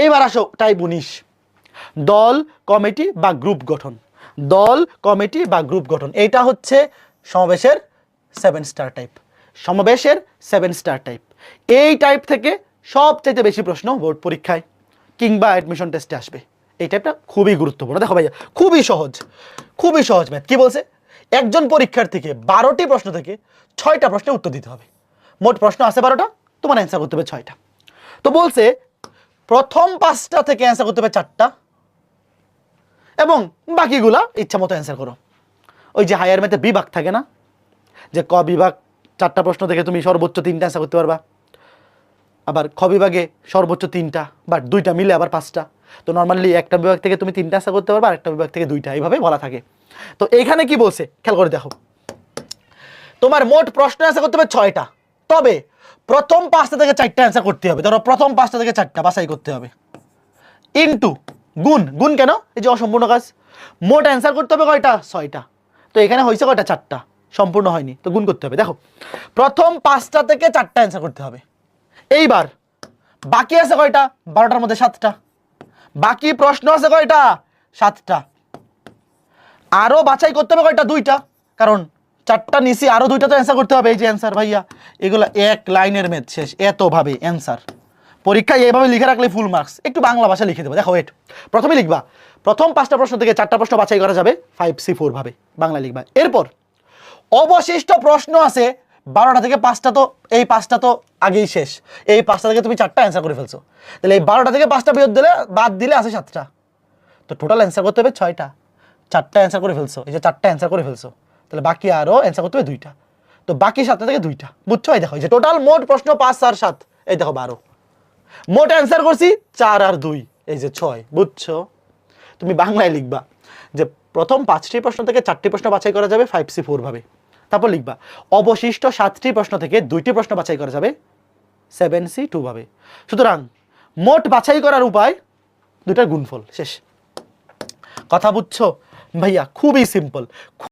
এইবার আসো টাইপ 19, দল কমিটি বা গ্রুপ গঠন। দল কমিটি বা গ্রুপ গঠন এটা হচ্ছে সমাবেশের 7 স্টার টাইপ। সমাবেশের 7 স্টার টাইপ। এই টাইপ থেকে সবচেয়ে বেশি প্রশ্ন বোর্ড পরীক্ষায় কিংবা অ্যাডমিশন টেস্টে আসবে। এই টাইপটা খুবই গুরুত্বপূর্ণ। দেখো ভাইয়া খুবই সহজ ম্যাথ। কি বলছে? একজন পরীক্ষার্থীকে 12টি প্রশ্ন থেকে 6টা প্রশ্নের উত্তর দিতে হবে। মোট প্রশ্ন আছে 12টা, তোমার অ্যান্সার করতে হবে 6টা। তো বলছে প্রথম 5টা থেকে অ্যান্সার করতে হবে 4টা এবং বাকিগুলা ইচ্ছা মতো অ্যান্সার করো। ওই যে হায়ার ম্যাথে বিভাগ থাকে না, যে ক বিভাগ 4টা প্রশ্ন থেকে তুমি সর্বোচ্চ 3টা অ্যান্সার করতে পারবা, আবার খ বিভাগে সর্বোচ্চ 3টা বা 2টা মিলে আবার 5টা। তো নর্মালি একটা বিভাগ থেকে তুমি 3টা অ্যান্সার করতে পারবা, আর একটা বিভাগ থেকে 2টা, এইভাবে বলা থাকে। তো এইখানে কি বলছে খেয়াল করে দেখো, তোমার মোট প্রশ্ন অ্যান্সার করতে হবে 6টা, তবে প্রথম 5টা থেকে 4টা অ্যান্সার করতে হবে। ধরো প্রথম 5টা থেকে 4টা বাছাই করতে হবে, ইনটু গুণ কেন? এই যে অসম্পূর্ণ কাজ। মোট অ্যান্সার করতে হবে কয়টা? 6টা। তো এখানে হয়েছে কয়টা? 4টা, সম্পূর্ণ হয়নি, তো গুণ করতে হবে। দেখো প্রথম 5টা থেকে 4টা অ্যান্সার করতে হবে। এইবার বাকি আছে কয়টা? 12টার মধ্যে 7টা। বাকি প্রশ্ন আছে কয়টা? 7টা। আরো বাছাই করতে হবে কয়টা? 2টা, কারণ 4টা নিচে আরো 2টা তো অ্যান্সার করতে হবে। এই যে অ্যান্সার ভাইয়া, এগুলো এক লাইনের ম্যাথ শেষ, এতভাবে অ্যান্সার। পরীক্ষায় এইভাবে লিখে রাখলে ফুল মার্কস। একটু বাংলা ভাষা লিখে দেবো। দেখো ওয়েট, প্রথমে লিখবা প্রথম 5টা প্রশ্ন থেকে 4টা প্রশ্ন বাছাই করা যাবে 5C4 ভাবে বাংলা লিখবা। এরপর অবশিষ্ট প্রশ্ন আছে 12টা থেকে 5টা, তো এই 5টা তো আগেই শেষ। এই 5টা থেকে তুমি 4টা অ্যান্সার করে ফেলছো, তাহলে এই 12টা থেকে 5টা বাদ দিলে আছে 7টা। তো টোটাল অ্যান্সার করতে হবে 6টা। 4টা অ্যান্সার করে ফেলছো, এই যে 4টা অ্যান্সার করে ফেলছো, তাহলে বাকি আরো অ্যান্সার করতে হবে 2টা। তো বাকি 7টা থেকে 2টা, বুঝছো? এই দেখো, এই যে টোটাল মোট প্রশ্ন 5 আর 7, এই দেখো 12। মোট অ্যান্সার করছি 4 আর 2, এই যে 6, বুঝছো? তুমি বাংলায় লিখবা যে প্রথম 5টি প্রশ্ন থেকে 4টি প্রশ্ন বাছাই করা যাবে 5C4 ভাবে। তারপর লিখবা অবশিষ্ট 7টি প্রশ্ন থেকে 2টি প্রশ্ন বাছাই করা যাবে 7C2 ভাবে। সুতরাং মোট বাছাই করার উপায় 2টার গুণফল, শেষ কথা। বুঝছো ভাইয়া? খুবই সিম্পল।